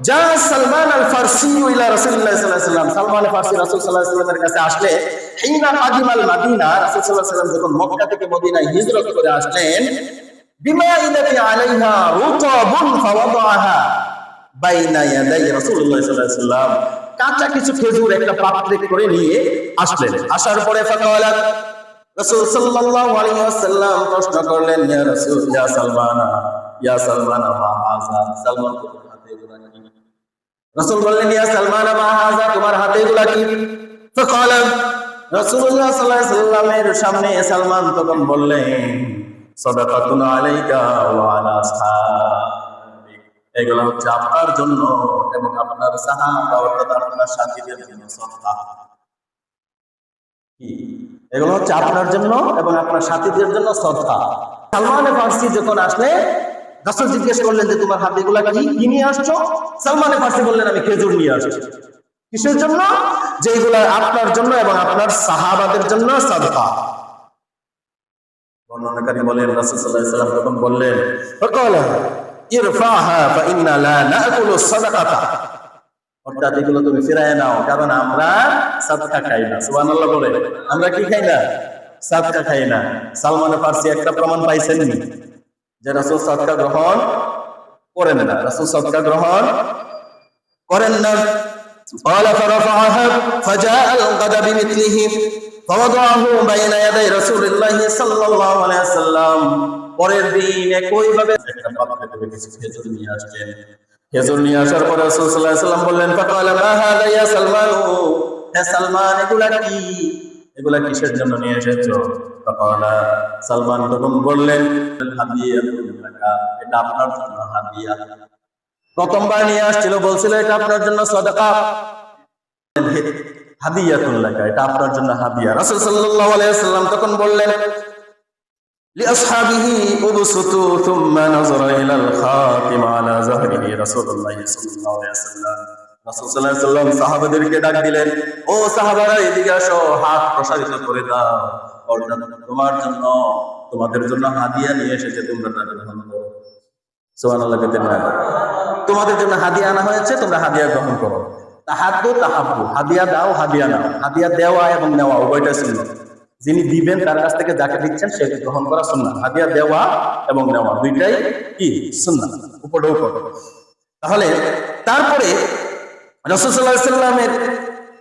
যা সালমান আল ফারসি ইলা রাসূলুল্লাহ সাল্লাল্লাহু আলাইহি ওয়াসাল্লাম, সালমান ফারসি রাসূল সাল্লাল্লাহু আলাইহি ওয়াসাল্লামের কাছে আসলে হিনা কাদিমাল মাদিনা, রাসূল সাল্লাল্লাহু আলাইহি ওয়াসাল্লাম যখন মক্কা থেকে মদিনায় হিজরত করে আসলেন, বিমাইনাতি আলাইহা রুতাবুন ফাওয়াদাহা বাইনা ইয়াদাই রাসূলুল্লাহ সাল্লাল্লাহু আলাইহি ওয়াসাল্লাম, কাঁচা কিছু খেজুর একটা পাত্রে করে নিয়ে আসলেন। আসার পরে ফাকালাত, রাসূল সাল্লাল্লাহু আলাইহি ওয়াসাল্লাম প্রশ্ন করলেন, ইয়া রাসূল, ইয়া সালমান মা হাযা, সালমান তোমার হাতে এগুলা কি? রাসূল বললেন, ইয়া সালমান মা হাযা, তোমার হাতে এগুলা কি? ফাকালা রাসূলুল্লাহ সাল্লাল্লাহু আলাইহি ওয়াসাল্লামের সামনে সালমান তখন বললেন, সাদাকাতুন আলাইকা ওয়া আলা আসহাবিক, এগুলো হচ্ছে আপনার জন্য এবং আপনার সাহাবা অর্থাৎ আপনার সাথীদের জন্য সদকা। কি? এগুলো হচ্ছে আপনার জন্য এবং আপনার সাথীদের জন্য সদকা। সালমান ফারসি যখন আসলে রাসূল জিজ্ঞেস করলেন যে তোমার হাতে এগুলা কি নিয়ে আসছো? সালমান ফারসি বললেন, আমি খেজুর নিয়ে আসছি। কিসের জন্য? যে এগুলা আপনার জন্য এবং আপনার সাহাবাদের জন্য সদকা। বর্ণনাকারী বলেন, রাসূল সাল্লাল্লাহু আলাইহি ওয়াসাল্লাম তখন বললেন, ফাকালা ইরফাহা ফা ইন্না লা নাকুলু সাদাকাতা, অর্থাৎ এগুলো তুমি ফিরায় নাও, কারণ আমরা সাদকা খাই না। সুবহানাল্লাহ বলে, আমরা কি খাই না? সাদকা খাই না। সালমান ফারসি একটা প্রমাণ পাইছেন নি যে রাসূল সাদকা গ্রহণ করেন না, রাসূল সাদকা গ্রহণ করেন না। قال فرفعها فجاء الغد بمثله فوضعه بين يدي رسول الله صلى الله عليه وسلم, পরের দিন একই ভাবে একটা পাত্রে করে কিছু খেজুর নিয়ে আসলেন। খেজুর নিয়ে আসার পরে রাসূল সাল্লাল্লাহু আলাইহি ওয়াসাল্লাম বললেন, ফাকালা মা হাযা ইয়া সালমান, হে সালমান এগুলা কি? এগুলা কিসের জন্য নিয়ে এসেছো? ফাকালা, সালমান তখন বললেন, হাদিয়াতুল লাকা, এটা আপনার জন্য হাদিয়া। প্রথমবার নিয়ে আসছিল, বলছিল এটা আপনার জন্য সদকা, হাদিয়াতুল লাকা, এটা আপনার জন্য হাদিয়া। রাসূল সাল্লাল্লাহু আলাইহি ওয়াসাল্লাম তখন বললেন লিআসহাবিহি উবসুতু থুম্মা নাযারা ইলাল খাতিম আলা যাহরিহি রাসূলুল্লাহ সাল্লাল্লাহু আলাইহি ওয়াসাল্লাম। রাসূল সাল্লাল্লাহু আলাইহি ওয়াসাল্লাম সাহাবাদেরকে ডাক দিলেন, ও সাহাবারা এদিকে আসো, হাত প্রসারিত করে দাও, অর্থাৎ তোমার জন্য, তোমাদের জন্য হাদিয়া নিয়ে এসেছে, তোমরা তা গ্রহণ করো। সুবহানাল্লাহ বলতে না, তোমাদের জন্য হাদিয়া আনা হয়েছে, তোমরা হাদিয়া গ্রহণ করো। তাহাদ্দু তাহাব্বু, হাদিয়া দাও, হাদিয়া নাও। হাদিয়া দেওয়া এবং নেওয়া উভয়টা সুন্নাত। যিনি দিবেন তার কাছ থেকে যাকে দিচ্ছেন সে গ্রহণ করা সুন্নাত। হাদিয়া দেওয়া এবং নেওয়া দুইটাই কি? সুন্নাত, উপরে উপর। তাহলে তারপরে রাসূল সাল্লাল্লাহু আলাইহি ওয়াসাল্লামের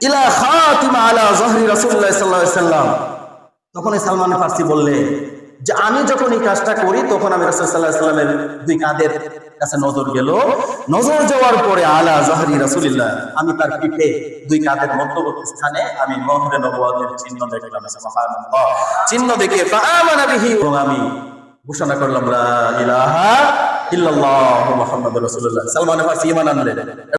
ইলা খাতিমা আলা যাহরি রাসূলুল্লাহ সাল্লাল্লাহু আলাইহি ওয়াসাল্লাম, তখন সালমান ফারসি বললে যে আমি যখন এই কাজটা করি তখন আমি রাসূল সাল্লাল্লাহু আলাইহি ওয়াসাল্লামের দুই কাঁধের কাছে নজর গেল। নজর যাওয়ার পরে আলা যাহরি রাসূলুল্লাহ, আমি তার পিঠে দুই কাঁধের মধ্যবর্তী স্থানে আমি মোহরে নবুয়তের চিহ্ন দেখলাম। সুবহানাল্লাহ। চিহ্ন দেখে ফাআমানা বিহি, এবং আমি ঘোষণা করলাম লা ইলাহা ইল্লাল্লাহু মুহাম্মাদুর রাসূলুল্লাহ। সালমান ফারসি ঈমান আনলেন।